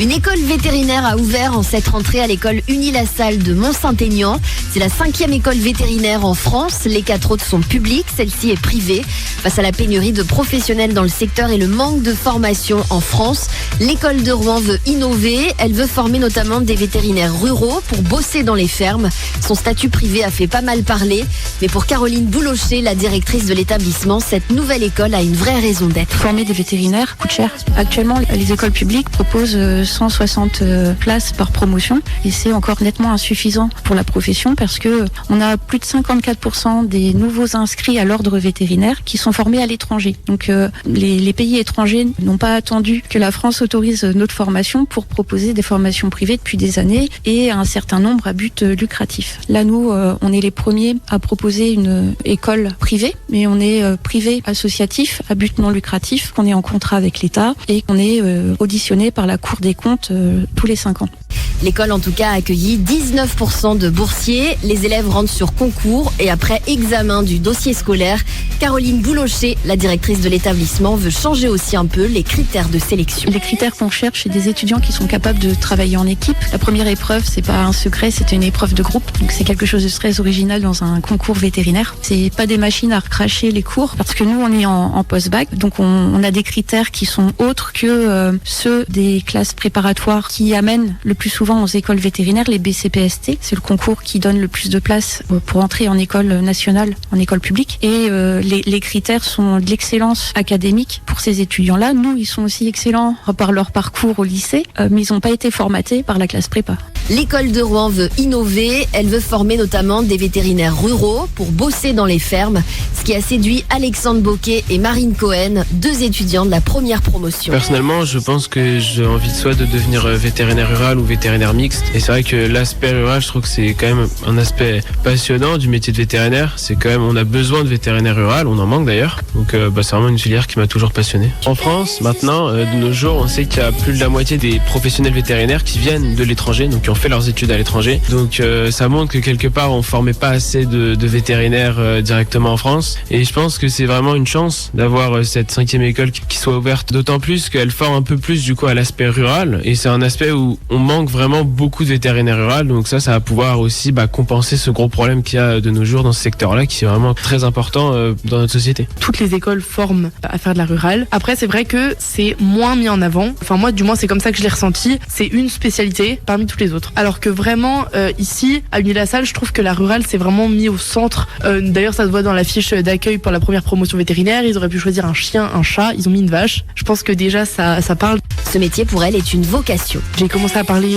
Une école vétérinaire a ouvert en cette rentrée à l'école Uni-la-Salle de Mont-Saint-Aignan. C'est la 5e école vétérinaire en France. Les 4 autres sont publiques, celle-ci est privée. Face à la pénurie de professionnels dans le secteur et le manque de formation en France, l'école de Rouen veut innover. Elle veut former notamment des vétérinaires ruraux pour bosser dans les fermes. Son statut privé a fait pas mal parler. Mais pour Caroline Boulocher, la directrice de l'établissement, cette nouvelle école a une vraie raison d'être. Former des vétérinaires coûte cher. Actuellement, les écoles publiques proposent 160 places par promotion et c'est encore nettement insuffisant pour la profession parce que on a plus de 54% des nouveaux inscrits à l'ordre vétérinaire qui sont formés à l'étranger. Donc les pays étrangers n'ont pas attendu que la France autorise notre formation pour proposer des formations privées depuis des années et un certain nombre à but lucratif. Là, nous, on est les premiers à proposer une école privée, mais on est privé associatif à but non lucratif, qu'on est en contrat avec l'État et qu'on est auditionné par la Cour des comptes tous les 5 ans. L'école en tout cas a accueilli 19% de boursiers. Les élèves rentrent sur concours et après examen du dossier scolaire, Caroline Boulocher, la directrice de l'établissement, veut changer aussi un peu les critères de sélection. Les critères qu'on cherche, c'est des étudiants qui sont capables de travailler en équipe. La première épreuve, c'est pas un secret, c'est une épreuve de groupe. Donc c'est quelque chose de très original dans un concours vétérinaire. C'est pas des machines à recracher les cours parce que nous, on est en post-bac. Donc on a des critères qui sont autres que ceux des classes préparatoires qui amènent le plus souvent aux écoles vétérinaires, les BCPST. C'est le concours qui donne le plus de places pour entrer en école nationale, en école publique. Et les critères sont de l'excellence académique pour ces étudiants-là. Nous, ils sont aussi excellents par leur parcours au lycée, mais ils n'ont pas été formatés par la classe prépa. L'école de Rouen veut innover. Elle veut former notamment des vétérinaires ruraux pour bosser dans les fermes, ce qui a séduit Alexandre Boquet et Marine Cohen, 2 étudiants de la première promotion. Personnellement, je pense que j'ai envie soit de devenir vétérinaire rural ou vétérinaire mixte. Et c'est vrai que l'aspect rural, je trouve que c'est quand même un aspect passionnant du métier de vétérinaire. C'est quand même, on a besoin de vétérinaires rural, on en manque d'ailleurs. Donc c'est vraiment une filière qui m'a toujours passionné. En France, maintenant, de nos jours, on sait qu'il y a plus de la moitié des professionnels vétérinaires qui viennent de l'étranger, donc qui ont fait leurs études à l'étranger. Donc ça montre que quelque part, on formait pas assez de vétérinaires directement en France. Et je pense que c'est vraiment une chance d'avoir cette 5e école qui soit ouverte, d'autant plus qu'elle forme un peu plus du coup à l'aspect rural. Et c'est un aspect où on manque vraiment beaucoup de vétérinaires ruraux. Donc ça va pouvoir aussi compenser ce gros problème qu'il y a de nos jours dans ce secteur-là, qui est vraiment très important dans notre société. Toutes les écoles forment à faire de la rurale. Après, c'est vrai que c'est moins mis en avant. Enfin, moi, du moins, c'est comme ça que je l'ai ressenti. C'est une spécialité parmi toutes les autres. Alors que vraiment, ici, à Uni-la-Salle, je trouve que la rurale, c'est vraiment mis au centre. D'ailleurs, ça se voit dans la fiche d'accueil pour la première promotion vétérinaire. Ils auraient pu choisir un chien, un chat. Ils ont mis une vache. Je pense que déjà, ça parle. Ce métier, pour elle, est une vocation. J'ai commencé à parler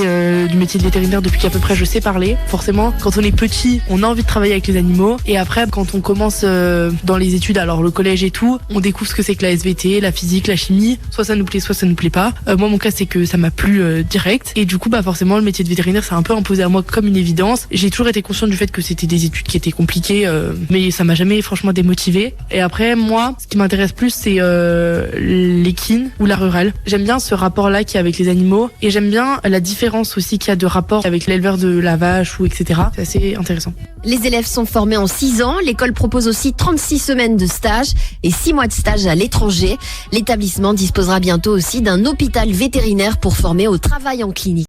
du métier de vétérinaire depuis qu'à peu près je sais parler. Forcément, quand on est petit, on a envie de travailler avec les animaux. Et après, quand on commence dans les études, alors le collège et tout, on découvre ce que c'est que la SVT, la physique, la chimie. Soit ça nous plaît, soit ça nous plaît pas. Moi, mon cas, c'est que ça m'a plu direct. Et du coup, forcément, le métier de vétérinaire, c'est un peu imposé à moi comme une évidence. J'ai toujours été consciente du fait que c'était des études qui étaient compliquées, mais ça m'a jamais franchement démotivée. Et après, moi, ce qui m'intéresse plus, c'est l'équine ou la rurale. J'aime bien ce rapport-là qu'il y a avec les animaux et j'aime bien la différence aussi qu'il y a de rapport avec l'éleveur de la vache ou etc. C'est assez intéressant. Les élèves sont formés en 6 ans. L'école propose aussi 36 semaines de stage et 6 mois de stage à l'étranger. L'établissement disposera bientôt aussi d'un hôpital vétérinaire pour former au travail en clinique.